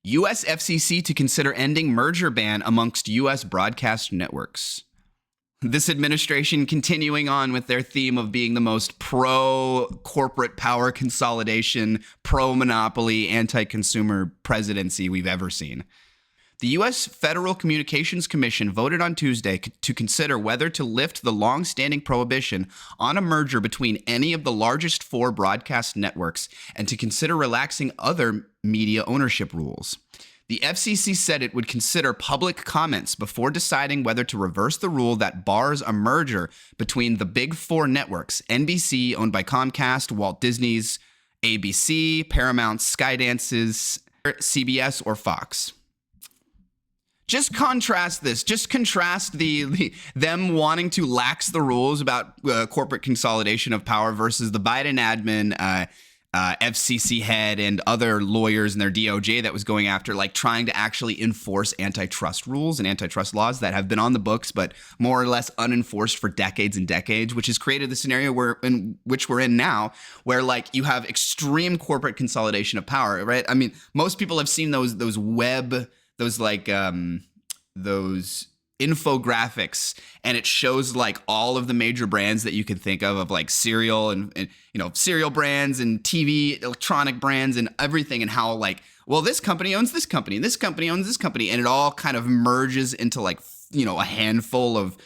U.S. FCC to consider ending merger ban amongst U.S. broadcast networks. This administration continuing on with their theme of being the most pro-corporate power consolidation, pro-monopoly, anti-consumer presidency we've ever seen. The U.S. Federal Communications Commission voted on Tuesday to consider whether to lift the long-standing prohibition on a merger between any of the largest 4 broadcast networks and to consider relaxing other media ownership rules. The FCC said it would consider public comments before deciding whether to reverse the rule that bars a merger between the big 4 networks: NBC, owned by Comcast, Walt Disney's ABC, Paramount, Skydance's CBS, or Fox. Just contrast this. Just contrast them wanting to lax the rules about corporate consolidation of power versus the Biden admin, FCC head, and other lawyers and their DOJ that was going after, like, trying to actually enforce antitrust rules and antitrust laws that have been on the books but more or less unenforced for decades and decades, which has created the scenario in which we're in now, where, like, you have extreme corporate consolidation of power, right? I mean, most people have seen those infographics, and it shows like all of the major brands that you can think of like cereal and cereal brands and TV, electronic brands and everything, and how, like, well, this company owns this company and this company owns this company, and it all kind of merges into, like, a handful of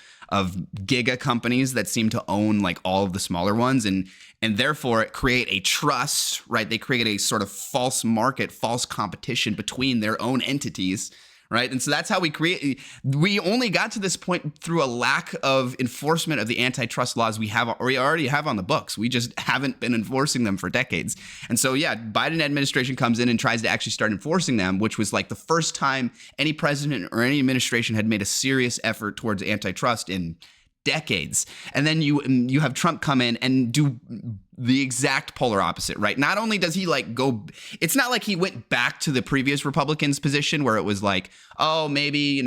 giga companies that seem to own like all of the smaller ones, and therefore create a trust, right? They create a sort of false market, false competition between their own entities. Right. And so that's how we only got to this point through a lack of enforcement of the antitrust laws we already have on the books. We just haven't been enforcing them for decades. And so, yeah, Biden administration comes in and tries to actually start enforcing them, which was like the first time any president or any administration had made a serious effort towards antitrust in decades. And then you have Trump come in and do the exact polar opposite, right? Not only does he it's not like he went back to the previous Republicans' position where it was like, oh, maybe,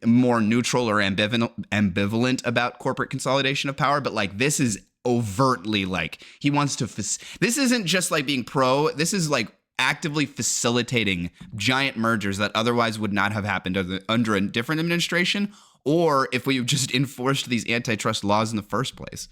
more neutral or ambivalent about corporate consolidation of power. But like, this is overtly like he wants to, this isn't just like being pro, this is like actively facilitating giant mergers that otherwise would not have happened under a different administration, or if we just enforced these antitrust laws in the first place.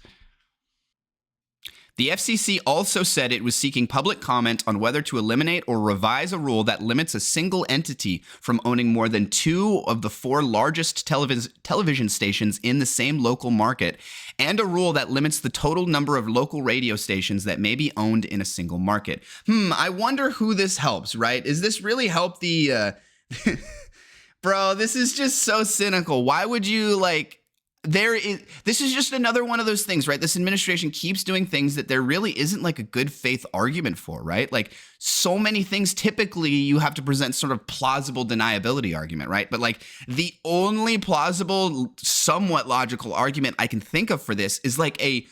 The FCC also said it was seeking public comment on whether to eliminate or revise a rule that limits a single entity from owning more than 2 of the 4 largest television stations in the same local market, and a rule that limits the total number of local radio stations that may be owned in a single market. I wonder who this helps, right? Is this really help the... Bro, this is just so cynical. Why would you this is just another one of those things, right? This administration keeps doing things that there really isn't like a good faith argument for, right? Like, so many things, typically you have to present sort of plausible deniability argument, right? But like, the only plausible, somewhat logical argument I can think of for this is like a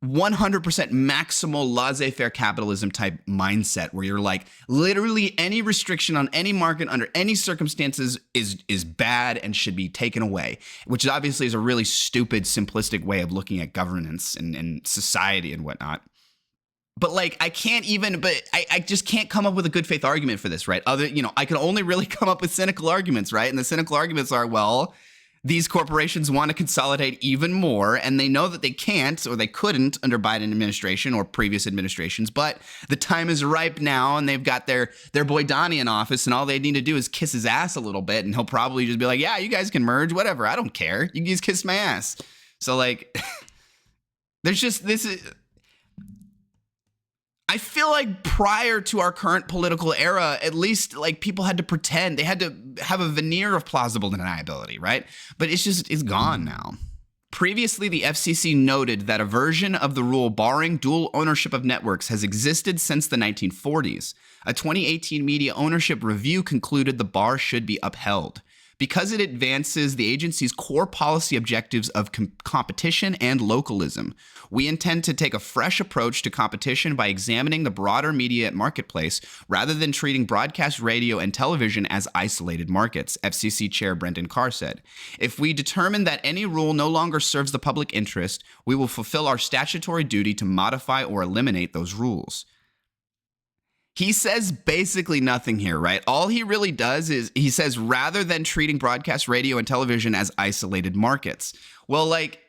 100% maximal laissez-faire capitalism type mindset, where you're like, literally any restriction on any market under any circumstances is bad and should be taken away, which obviously is a really stupid, simplistic way of looking at governance and society and whatnot. But like, I just can't come up with a good faith argument for this, right? I can only really come up with cynical arguments, right? And the cynical arguments are, well, these corporations want to consolidate even more, and they know that they can't or they couldn't under Biden administration or previous administrations, but the time is ripe now, and they've got their boy Donnie in office, and all they need to do is kiss his ass a little bit, and he'll probably just be like, yeah, you guys can merge, whatever, I don't care, you can just kiss my ass. So like, there's just I feel like prior to our current political era, at least, like, people had to pretend, they had to have a veneer of plausible deniability, right? But it's gone now. Previously, the FCC noted that a version of the rule barring dual ownership of networks has existed since the 1940s. A 2018 media ownership review concluded the bar should be upheld because it advances the agency's core policy objectives of competition and localism. We intend to take a fresh approach to competition by examining the broader media marketplace rather than treating broadcast radio and television as isolated markets, FCC Chair Brendan Carr said. If we determine that any rule no longer serves the public interest, we will fulfill our statutory duty to modify or eliminate those rules. He says basically nothing here, right? All he really does is he says rather than treating broadcast radio and television as isolated markets. Well, like,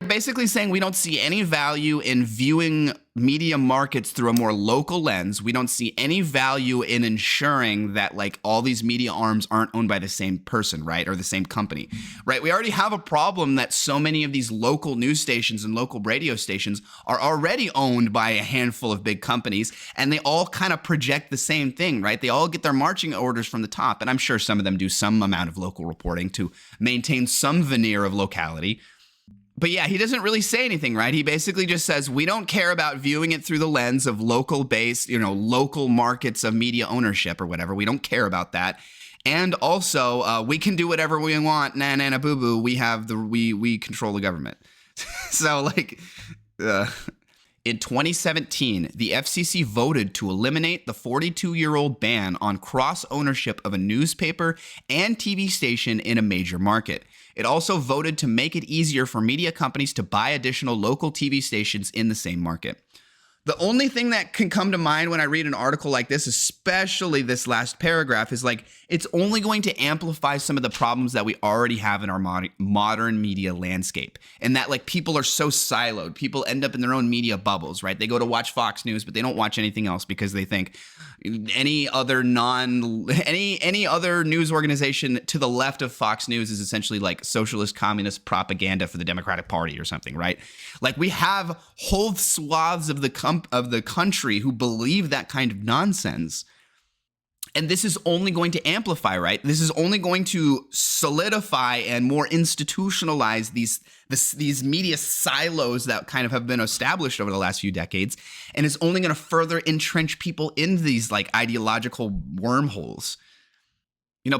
basically saying we don't see any value in viewing media markets through a more local lens. We don't see any value in ensuring that like all these media arms aren't owned by the same person, right? Or the same company, right? We already have a problem that so many of these local news stations and local radio stations are already owned by a handful of big companies, and they all kind of project the same thing, right? They all get their marching orders from the top. And I'm sure some of them do some amount of local reporting to maintain some veneer of locality. But yeah, he doesn't really say anything, right? He basically just says, we don't care about viewing it through the lens of local based, local markets of media ownership or whatever. We don't care about that. And also, we can do whatever we want. Na na na boo boo. We control the government. So like, in 2017, the FCC voted to eliminate the 42-year-old ban on cross-ownership of a newspaper and TV station in a major market. It also voted to make it easier for media companies to buy additional local TV stations in the same market. The only thing that can come to mind when I read an article like this, especially this last paragraph, is like it's only going to amplify some of the problems that we already have in our modern media landscape. And that like people are so siloed. People end up in their own media bubbles, right? They go to watch Fox News, but they don't watch anything else because they think any other news organization to the left of Fox News is essentially like socialist communist propaganda for the Democratic Party or something, right? Like we have whole swaths of the country who believe that kind of nonsense. And this is only going to amplify, right? This is only going to solidify and more institutionalize these media silos that kind of have been established over the last few decades. And it's only going to further entrench people in these like ideological wormholes.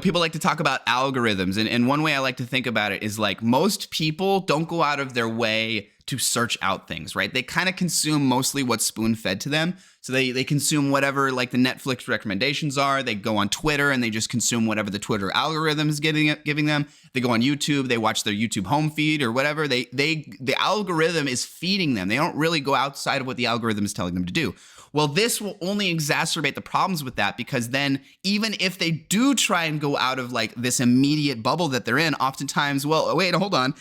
People like to talk about algorithms. And one way I like to think about it is like most people don't go out of their way to search out things, right? They kind of consume mostly what's spoon-fed to them. So they consume whatever like the Netflix recommendations are. They go on Twitter and they just consume whatever the Twitter algorithm is giving them. They go on YouTube, they watch their YouTube home feed or whatever. The algorithm is feeding them. They don't really go outside of what the algorithm is telling them to do. Well, this will only exacerbate the problems with that, because then even if they do try and go out of like this immediate bubble that they're in, oftentimes, well, wait, hold on.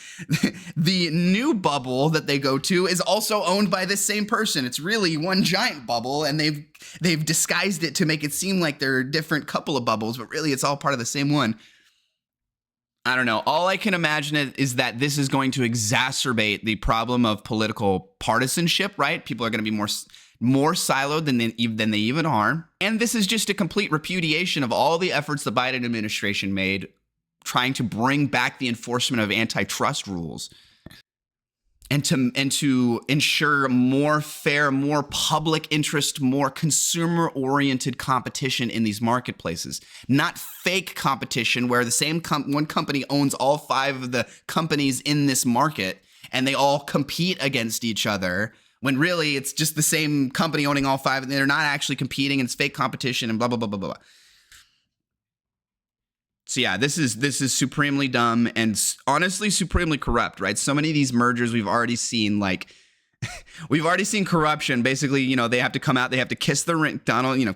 The new bubble that they go to is also owned by this same person. It's really one giant bubble, and they've disguised it to make it seem like they're a different couple of bubbles, but really it's all part of the same one. I don't know. All I can imagine is that this is going to exacerbate the problem of political partisanship, right? People are going to be more siloed than they even are. And this is just a complete repudiation of all the efforts the Biden administration made trying to bring back the enforcement of antitrust rules and to ensure more fair, more public interest, more consumer-oriented competition in these marketplaces. Not fake competition where the same one company owns all 5 of the companies in this market and they all compete against each other, when really it's just the same company owning all 5 and they're not actually competing and it's fake competition and blah, blah, blah, blah, blah. So yeah, this is supremely dumb and honestly supremely corrupt, right? So many of these mergers we've already seen, like we've already seen corruption. Basically, they have to come out, they have to kiss the ring,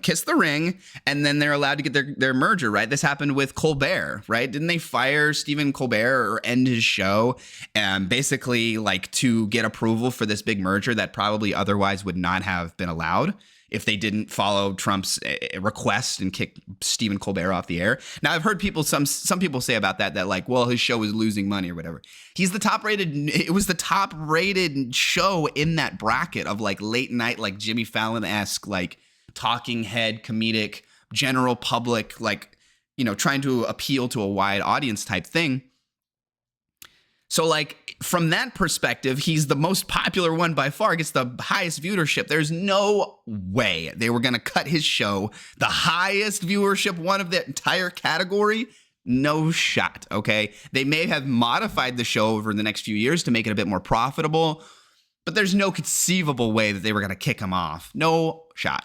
kiss the ring, and then they're allowed to get their merger, right? This happened with Colbert, right? Didn't they fire Stephen Colbert or end his show and basically like to get approval for this big merger that probably otherwise would not have been allowed if they didn't follow Trump's request and kick Stephen Colbert off the air? Now, I've heard some people say about that like, well, his show was losing money or whatever. It was the top rated show in that bracket of like late night, like Jimmy Fallon-esque, like talking head, comedic, general public, like, trying to appeal to a wide audience type thing. So like from that perspective, he's the most popular one by far, gets the highest viewership. There's no way they were going to cut his show, the highest viewership one of the entire category. No shot. Okay. They may have modified the show over the next few years to make it a bit more profitable, but there's no conceivable way that they were going to kick him off. No shot.